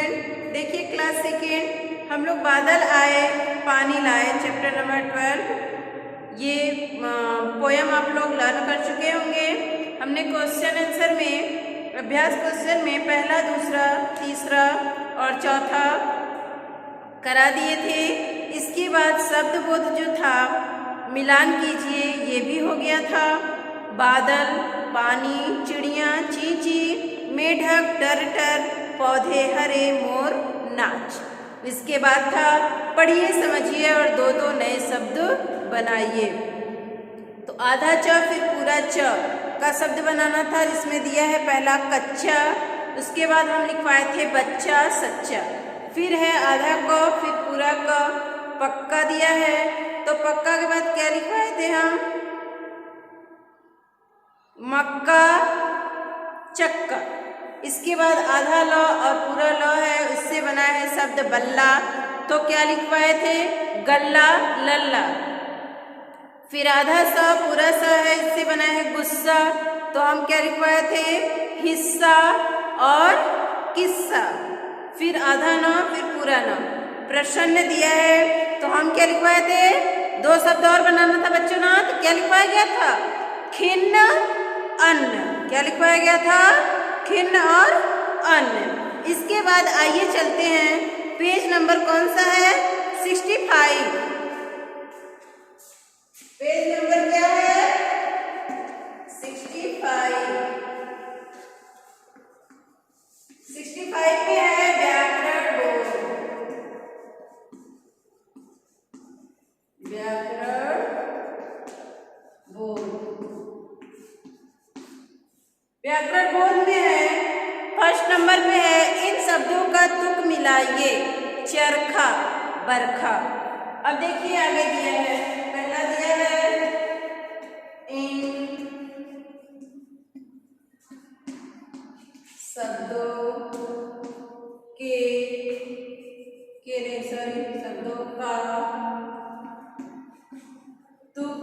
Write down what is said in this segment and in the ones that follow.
Student, देखिए class second हम लोग बादल आए पानी लाए चैप्टर नंबर 12 ये पोयम आप लोग लर्न कर चुके होंगे। हमने क्वेश्चन आंसर में अभ्यास क्वेश्चन में पहला, दूसरा, तीसरा और चौथा करा दिए थे। इसके बाद शब्द बोध जो था मिलान कीजिए, ये भी हो गया था। बादल, पानी, चिड़िया ची ची, मेढक टर टर, पौधे हरे, मोर नाच। इसके बाद था पढ़िए समझिए और दो दो नए शब्द बनाइए। तो आधा च फिर पूरा च का शब्द बनाना था, जिसमें दिया है पहला कच्चा, उसके बाद हम लिखवाए थे बच्चा सच्चा, फिर है आधा क फिर पूरा क, पक्का दिया है। तो पक्का के बाद क्या लिखवाए थे हम, मक्का चक्का। इसके बाद आधा ल और पूरा ल है, उससे बना है शब्द बल्ला, तो क्या लिखवाए थे गल्ला लल्ला। फिर आधा स पूरा स है, इससे बना है गुस्सा, तो हम क्या लिखवाए थे हिस्सा और किस्सा। फिर आधा न फिर पूरा न। प्रसन्न दिया है, तो हम क्या लिखवाए थे, दो शब्द और बनाना था बच्चों ना, तो क्या लिखवाया गया था खिन्न अन्न। क्या लिखवाया गया था खिन्न और अन्न। इसके बाद आइए चलते हैं, पेज नंबर कौन सा है 65। पेज नंबर क्या है 65। 65 में है व्याकरण बोध। व्याकरण बोध, व्याकरण बोध में है फर्स्ट नंबर पे है इन शब्दों का तुक मिलाइए, चरखा बरखा। अब देखिए आगे दिया है, पहला दिया है इन शब्दों शब्दों का तुक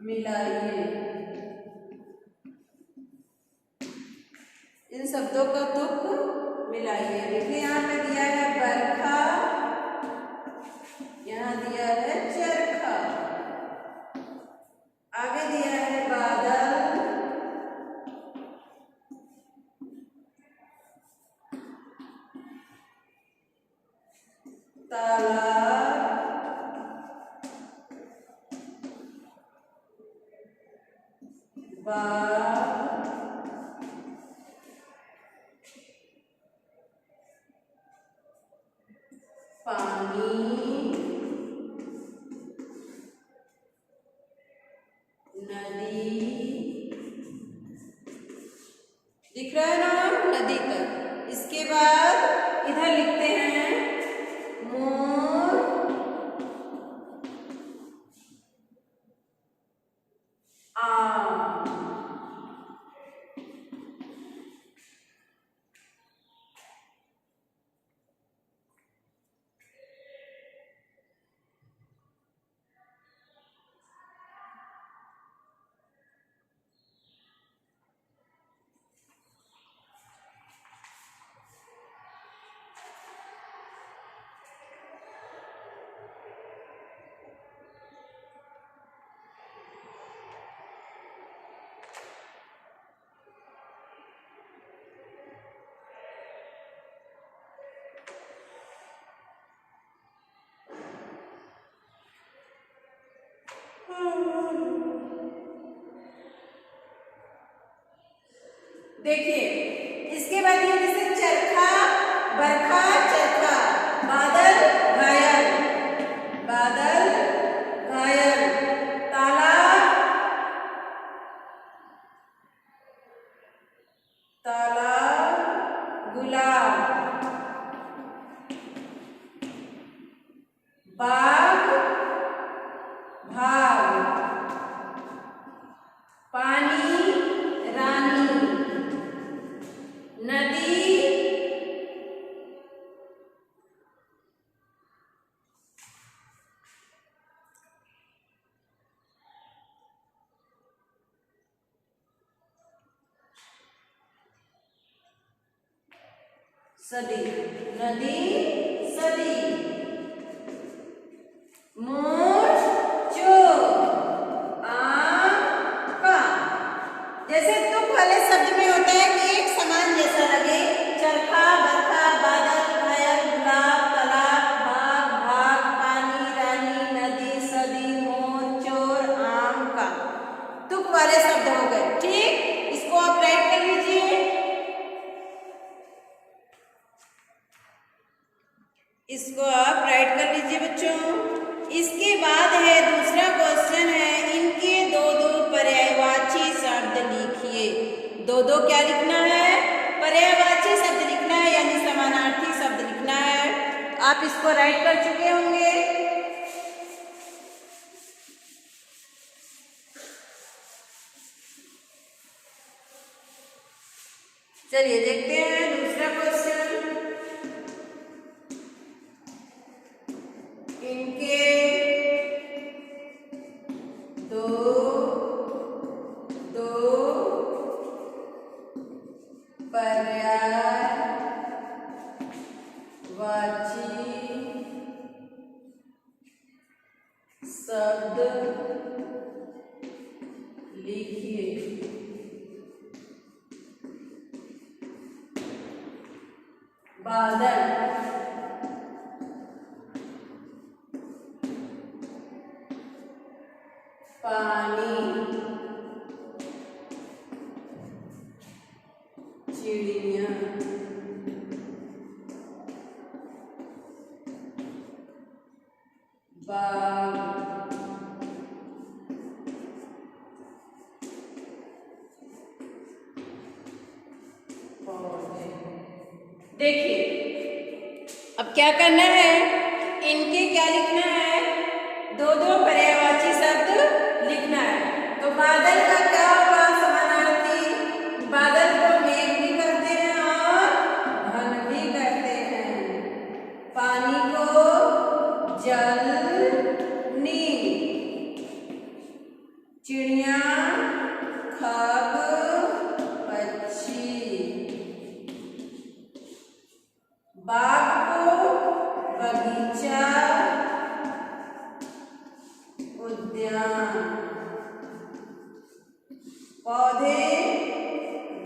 मिलाइए। इन शब्दों का तुक मिलाइए। देखिए यहाँ पे दिया है बरखा, यहाँ दिया है चरखा, आगे दिया है बादल, तालाब, बाग, पानी, नदी। दिख रहा है ना नदी तक। इसके बाद इधर लिखते हैं मोर, आम। देखिए इसके बाद ये जैसे चरखा बरखा चरखा, बादल घायल, बादल घायल, तालाब तालाब गुलाब, बाग भाग, पानी रानी, नदी सदी, नदी सदी। मोर चोर, आम का। जैसे तुक वाले शब्द में होता है कि एक समान जैसा लगे, चरखा, बरखा, बादल, घायल, गुलाब, तालाब, बाग, भाग, पानी, रानी, नदी, सदी, मोर, चोर, आम का। तुक वाले शब्द हो गए, ठीक। इसको आप राइट कर लीजिए। इसको आप राइट कर लीजिए बच्चों। इसके बाद है दूसरा क्वेश्चन है, इनके दो दो पर्यायवाची शब्द लिखिए। दो दो क्या लिखना है? पर्यायवाची शब्द लिखना है, यानी समानार्थी शब्द लिखना है। आप इसको राइट कर चुके होंगे। चलिए देखते हैं दूसरा क्वेश्चन। इनके दो पर्यायवाची शब्द लिखिए। बादल, पानी, चिड़िया, बाग, पौधे। देखिए अब क्या करना है, इनके क्या लिखना है? दो दो पर्यायवाची शब्द लिखना है। तो बादल का क्या होगा? समानार्थी। बादल को मेघ भी कहते हैं और घन भी कहते हैं। पानी को जल, नील। चिड़िया, खग, पक्षी। बाग को बगीचा, उद्यान। पौधे,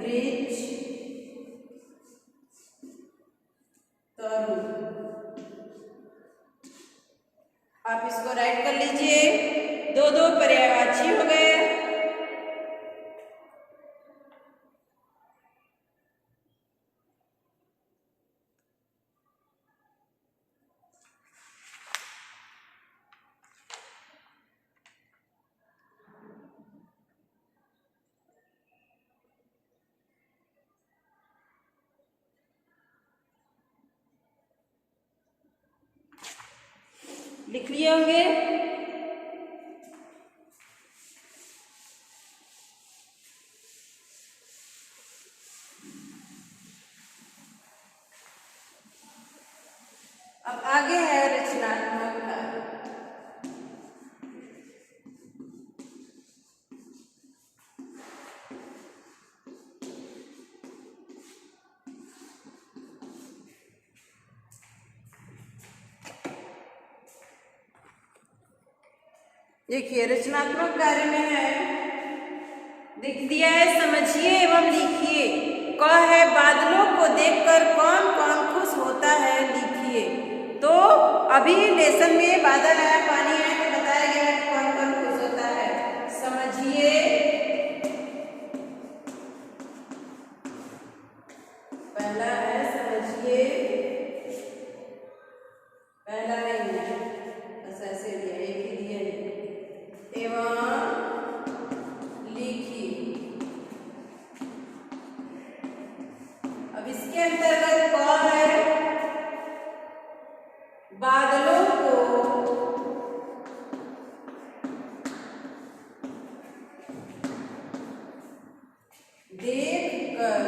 वृक्ष, तरु। आप इसको राइट कर लीजिए। दो दो पर्यायवाची हो गए। लिख लिए होंगे। अब आगे है रचनात्मकता। देखिए रचनात्मक कार्य में है, लिख दिया है समझिए एवं लिखिए। क है बादलों को देखकर कौन कौन खुश होता है, लिखिए। तो अभी लेसन में बादल आया, पानी आया, तो बताया गया है कि कौन कौन खुश होता है। समझिए, पहला है समझिए, पहला नहीं है, बस ऐसे दिया, एक ही दिया है। एवं लिखिए। अब इसके अंतर्गत कौन है? बादलों को देखकर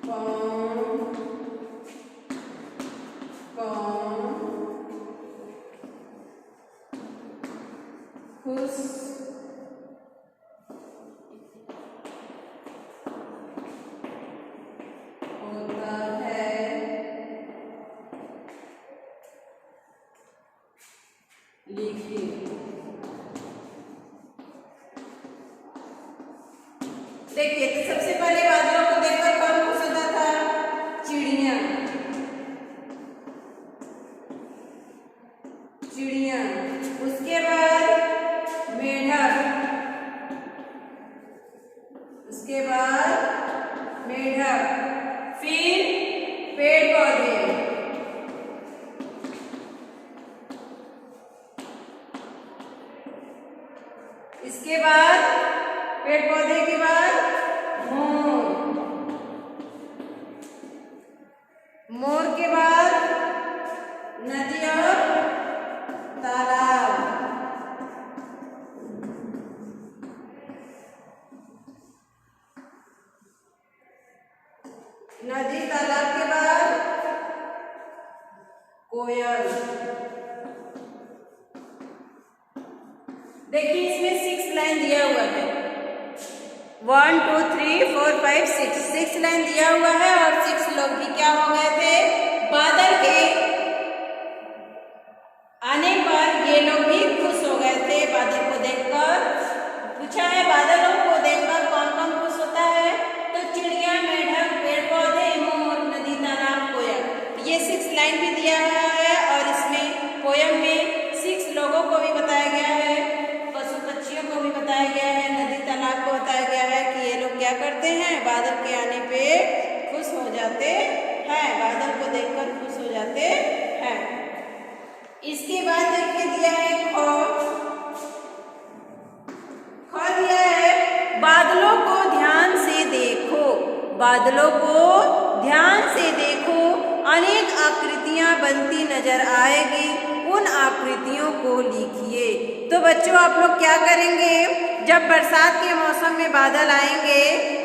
कौन कौन खुश होता है। लिखिए। देखिए, तो सबसे पहले बादलों को देखकर कौन खुश होता था? चिड़िया। चिड़िया। उसके बाद मेढक। उसके बाद मेढक। फिर पेड़ पौधे। इसके बाद पेड़ पौधे के बाद मोर। मोर के बाद नदी और तालाब। नदी तालाब के बाद कोयल। देखिए, इसमें 6 लाइन दिया हुआ है। 1 2 3 4 5 6 लाइन दिया हुआ है और 6 लोग भी क्या हो गए थे? बादल के आने पर ये लोग भी खुश हो गए थे बादल को देखकर। पूछा है बादलों को देखकर कौन कौन खुश होता है? तो चिड़िया, मेढक, पेड़ पौधे, मोर, नदी, तालाब, कोयल। ये 6 लाइन भी दिया हुआ है और इसमें पोयम में 6 लोगों को भी बताया गया है, पशु पक्षियों को भी बताया गया है, नदी तालाब को बताया गया है कि ये लोग क्या करते हैं? बादल के आने पे खुश हो जाते हैं, बादल को देखकर खुश हो जाते हैं। इसके बाद देखिए दिया है ख दिया है, बादलों को ध्यान से देखो। बादलों को ध्यान से देखो, अनेक आकृतियां बनती नजर आएगी, उन आकृतियों को लिखिए। तो बच्चों, आप लोग क्या करेंगे? जब बरसात के मौसम में बादल आएंगे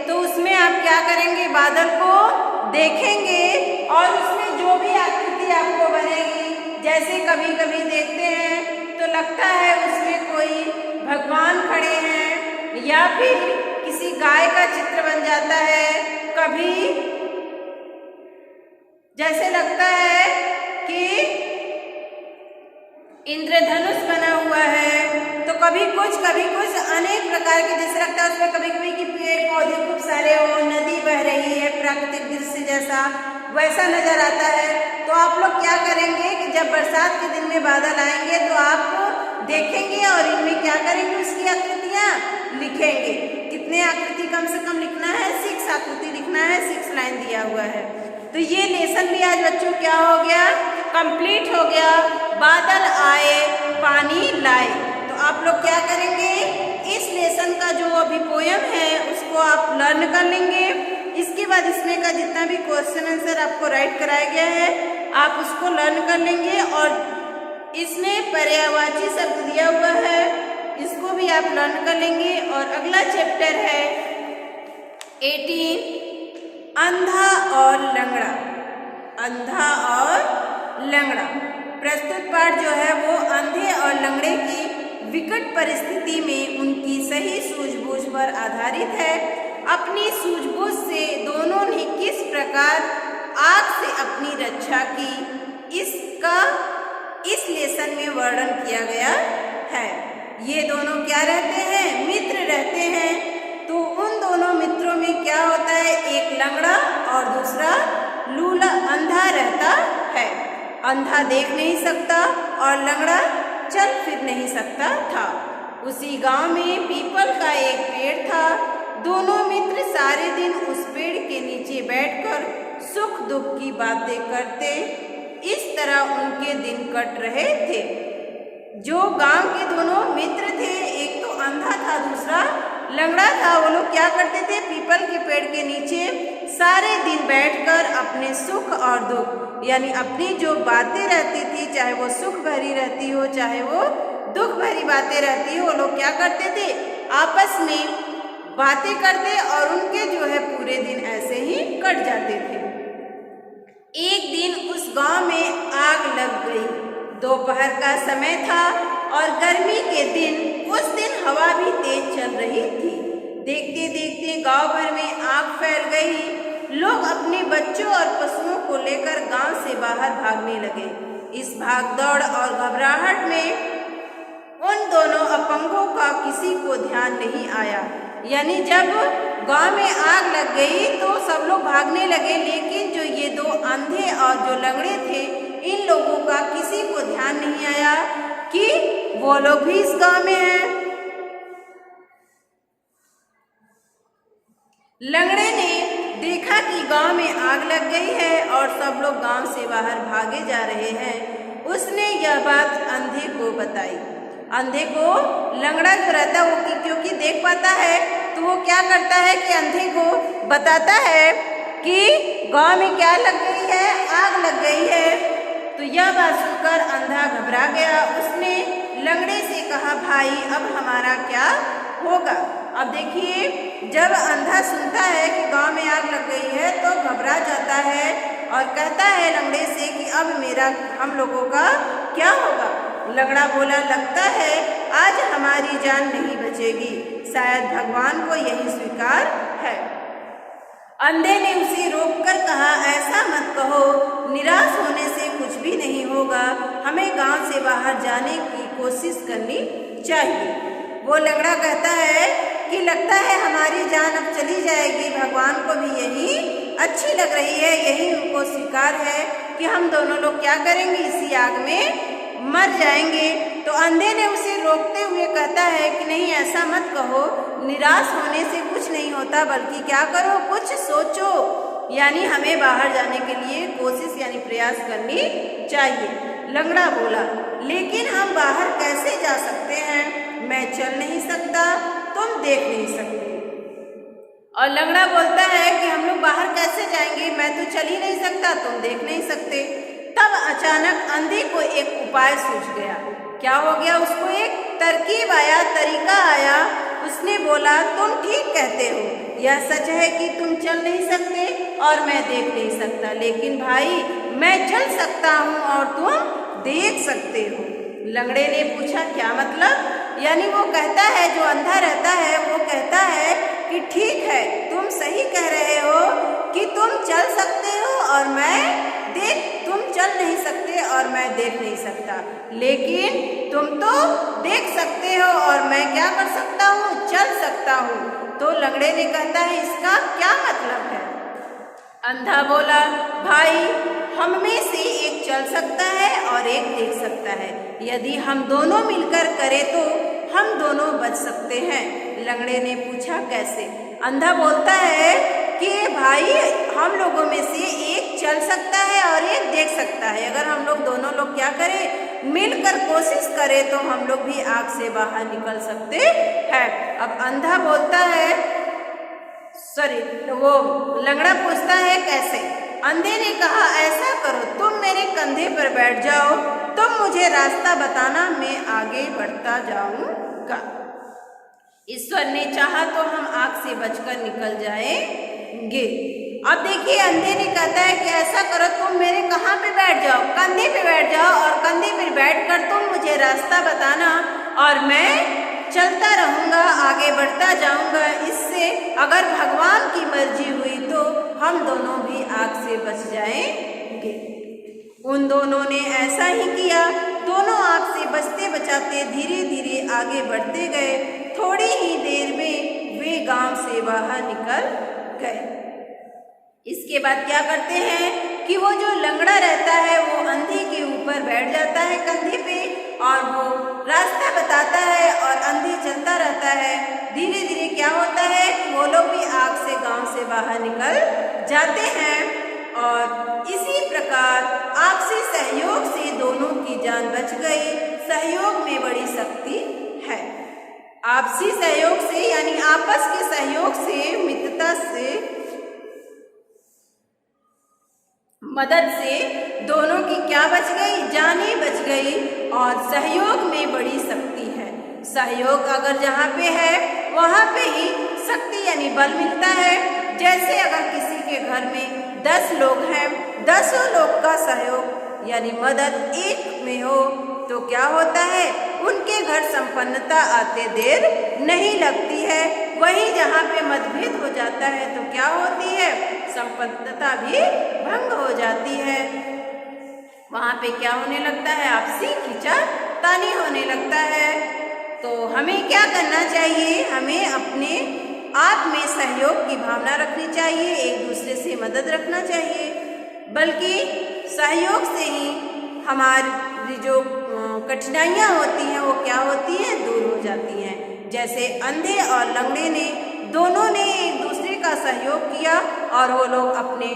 तो उसमें आप क्या करेंगे? बादल को देखेंगे और उसमें जो भी आकृति आपको बनेगी, जैसे कभी कभी देखते हैं तो लगता है उसमें कोई भगवान खड़े हैं या फिर किसी गाय का चित्र बन जाता है, कभी जैसे लगता है कि इंद्रधनुष बना हुआ है, तो कभी कुछ अनेक प्रकार के जैसे लगता है उसमें कभी कभी कि पेड़ पौधे खूब सारे हो, नदी बह रही है, प्राकृतिक दृश्य जैसा वैसा नजर आता है। तो आप लोग क्या करेंगे कि जब बरसात के दिन में बादल आएंगे तो आप देखेंगे और इनमें क्या करेंगे? उसकी आकृतियां लिखेंगे। कितने आकृति कम से कम लिखना है? 6 आकृति लिखना है। 6 लाइन दिया हुआ है। तो ये लेसन भी आज बच्चों क्या हो गया? कंप्लीट हो गया। बादल आए पानी लाए। तो आप लोग क्या करेंगे? इस लेसन का जो अभी पोयम है उसको आप लर्न कर लेंगे। इसके बाद इसमें का जितना भी क्वेश्चन आंसर आपको राइट कराया गया है आप उसको लर्न कर लेंगे और इसमें पर्यायवाची शब्द दिया हुआ है, इसको भी आप लर्न कर लेंगे। और अगला चैप्टर है 18 अंधा और लंगड़ा। अंधा और लंगड़ा। प्रस्तुत पाठ जो है वो अंधे और लंगड़े की विकट परिस्थिति में उनकी सही सूझबूझ पर आधारित है। अपनी सूझबूझ से दोनों ने किस प्रकार आग से अपनी रक्षा की, इसका इस लेसन में वर्णन किया गया है। ये दोनों क्या रहते हैं? मित्र रहते हैं। तो उन दोनों मित्रों में क्या होता है? एक लंगड़ा और दूसरा लूला, अंधा रहता है। अंधा देख नहीं सकता और लंगड़ा चल फिर नहीं सकता था। उसी गांव में पीपल का एक पेड़ था। दोनों मित्र सारे दिन उस पेड़ के नीचे बैठकर सुख दुख की बातें करते। इस तरह उनके दिन कट रहे थे। जो गांव के दोनों मित्र थे, एक तो अंधा था दूसरा लंगड़ा था, वो लोग क्या करते थे? पीपल के पेड़ के नीचे सारे दिन बैठकर अपने सुख और दुख यानी अपनी जो बातें रहती थी, चाहे वो सुख भरी रहती हो चाहे वो दुख भरी बातें रहती हो, वो लोग क्या करते थे? आपस में बातें करते और उनके जो है पूरे दिन ऐसे ही कट जाते थे। एक दिन उस गांव में आग लग गई। दोपहर का समय था और गर्मी के दिन उस दिन हवा भी तेज चल रही थी। देखते देखते गांव भर में आग फैल गई। लोग अपने बच्चों और पशुओं को लेकर गांव से बाहर भागने लगे। इस भागदौड़ और घबराहट में उन दोनों अपंगों का किसी को ध्यान नहीं आया। यानी जब गांव में आग लग गई तो सब लोग भागने लगे, लेकिन जो ये दो अंधे और जो लंगड़े थे, इन लोगों का किसी को ध्यान नहीं आया कि वो लोग भी इस गांव में हैं। लंगड़े ने देखा कि गांव में आग लग गई है और सब लोग गांव से बाहर भागे जा रहे हैं। उसने यह बात अंधे को बताई। अंधे को लंगड़ा जो रहता है वो क्योंकि देख पाता है, तो वो क्या करता है कि अंधे को बताता है कि गांव में क्या लग गई है, आग लग गई है। तो यह बात सुनकर अंधा घबरा गया। उसने लंगड़े से कहा, भाई अब हमारा क्या होगा। अब देखिए, जब अंधा सुनता है कि गांव में आग लग गई है तो घबरा जाता है और कहता है लंगड़े से कि अब हम लोगों का क्या होगा। लंगड़ा बोला, लगता है आज हमारी जान नहीं बचेगी, शायद भगवान को यही स्वीकार है। अंधे ने उसे रोककर कहा, ऐसा मत कहो, निराश होने से कुछ भी नहीं होगा, हमें गांव से बाहर जाने की कोशिश करनी चाहिए। वो लंगड़ा कहता है कि लगता है हमारी जान अब चली जाएगी, भगवान को भी यही अच्छी लग रही है, यही उनको स्वीकार है कि हम दोनों लोग क्या करेंगे, इसी आग में मर जाएंगे। तो अंधे ने उसे रोकते हुए कहता है कि नहीं, ऐसा मत कहो, निराश होने से कुछ नहीं होता, बल्कि क्या करो, कुछ सोचो, यानी हमें बाहर जाने के लिए कोशिश यानी प्रयास करनी चाहिए। लंगड़ा बोला, लेकिन हम बाहर कैसे जा सकते हैं, मैं चल नहीं सकता, तुम देख नहीं सकते। और लंगड़ा बोलता है कि हम लोग बाहर कैसे जाएंगे, मैं तो चल ही नहीं सकता, तुम देख नहीं सकते। तब अचानक अंधे को एक उपाय सूझ गया। क्या हो गया, उसको एक तरकीब आया, तरीका आया। उसने बोला, तुम ठीक कहते हो, यह सच है कि तुम चल नहीं सकते और मैं देख नहीं सकता, लेकिन भाई मैं चल सकता हूँ और तुम देख सकते हो। लंगड़े ने पूछा, क्या मतलब। यानी वो कहता है, जो अंधा रहता है वो कहता है कि ठीक है, तुम सही कह रहे हो कि तुम चल सकते हो और तुम चल नहीं सकते और मैं देख नहीं सकता, लेकिन तुम तो देख सकते हो और मैं क्या कर सकता हूँ, चल सकता हूँ। तो लंगड़े ने कहता है, इसका क्या मतलब है। अंधा बोला, भाई हम में से एक चल सकता है और एक देख सकता है, यदि हम दोनों मिलकर करें तो हम दोनों बच सकते हैं। लंगड़े ने पूछा, कैसे। अंधा बोलता है कि भाई हम लोगों में से एक चल सकता है और एक देख सकता है, अगर हम लोग दोनों लोग क्या करें, मिलकर कोशिश करें तो हम लोग भी आग से बाहर निकल सकते हैं। अब अंधा बोलता है, वो लंगड़ा पूछता है, कैसे। अंधे ने कहा, ऐसा करो, तुम मेरे कंधे पर बैठ जाओ, तुम मुझे रास्ता बताना, मैं आगे बढ़ता जाऊंगा। ईश्वर ने चाहा तो हम आग से बचकर निकल जाएंगे। अब देखिए, अंधे ने कहता है कि ऐसा करो, तुम मेरे कहाँ पे बैठ जाओ, कंधे पे बैठ जाओ और कंधे पे बैठकर तुम मुझे रास्ता बताना और मैं चलता रहूँगा, आगे बढ़ता जाऊँगा। इससे अगर भगवान की मर्जी हुई तो हम दोनों भी आग से बच जाएंगे। उन दोनों ने ऐसा ही किया। दोनों आग से बचते बचाते धीरे धीरे आगे बढ़ते गए। थोड़ी ही देर में वे गांव से बाहर निकल गए। इसके बाद क्या करते हैं कि वो जो लंगड़ा रहता है वो अंधे के ऊपर बैठ जाता है कंधे पे और वो रास्ता बताता है और अंधे चलता रहता है। धीरे धीरे क्या होता है कि वो लोग भी आग से गांव से बाहर निकल जाते हैं और इसी प्रकार आपसी सहयोग से दोनों की जान बच गई। सहयोग में बड़ी शक्ति है। आपसी सहयोग से यानी आपस के सहयोग से, मित्रता से, मदद से दोनों की क्या बच गई, जानें बच गई। और सहयोग में बड़ी शक्ति है। सहयोग अगर जहाँ पे है वहाँ पे ही शक्ति यानी बल मिलता है। जैसे अगर किसी के घर में 10 लोग हैं, 10 लोग का सहयोग यानी मदद एक में हो तो क्या होता है, उनके घर संपन्नता आते देर नहीं लगती है। वहीं जहाँ पे मतभेद हो जाता है तो क्या होती है, संपन्नता भी भंग हो जाती है। वहाँ पे क्या होने लगता है, आपसी खींचातानी होने लगता है। तो हमें क्या करना चाहिए, हमें अपने आप में सहयोग की भावना रखनी चाहिए, एक दूसरे से मदद रखना चाहिए, बल्कि सहयोग से ही हमारी जो कठिनाइयाँ होती हैं वो क्या होती हैं, दूर हो जाती हैं। जैसे अंधे और लंगड़े ने दोनों ने एक दूसरे का सहयोग किया और वो लोग अपने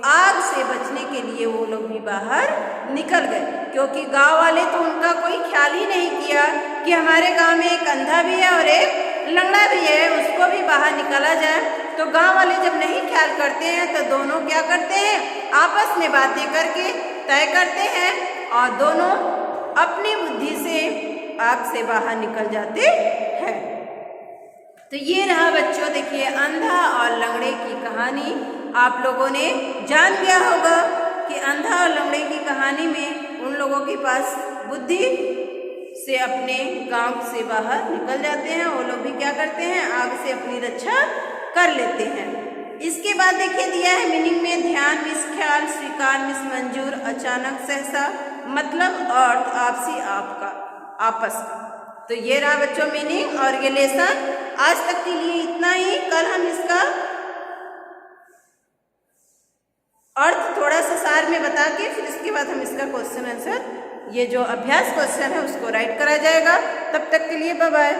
आग से बचने के लिए वो लोग भी बाहर निकल गए, क्योंकि गांव वाले तो उनका कोई ख्याल ही नहीं किया कि हमारे गांव में एक अंधा भी है और एक लंगड़ा भी है, उसको भी बाहर निकाला जाए। तो गांव वाले जब नहीं ख्याल करते हैं तो दोनों क्या करते हैं, आपस में बातें करके तय करते हैं और दोनों अपनी बुद्धि से आग से बाहर निकल जाते हैं। तो ये रहा बच्चों, देखिए अंधा और लंगड़े की कहानी। आप लोगों ने जान गया होगा कि अंधा और लंगड़े की कहानी में उन लोगों के पास बुद्धि से अपने गांव से बाहर निकल जाते हैं, वो लोग भी क्या करते हैं, आग से अपनी रक्षा कर लेते हैं। इसके बाद देखिए दिया है मीनिंग में, ध्यान मिस ख्याल, स्वीकार मिस मंजूर, अचानक सहसा, मतलब अर्थ आपसी आपका आपस का। तो ये रहा बच्चों मीनिंग और ये लेसन आज तक के लिए इतना ही। कल हम इसका अर्थ थोड़ा सा सार में बता के फिर इसके बाद हम इसका क्वेश्चन आंसर, ये जो अभ्यास क्वेश्चन है उसको राइट करा जाएगा। तब तक के लिए बाय बाय।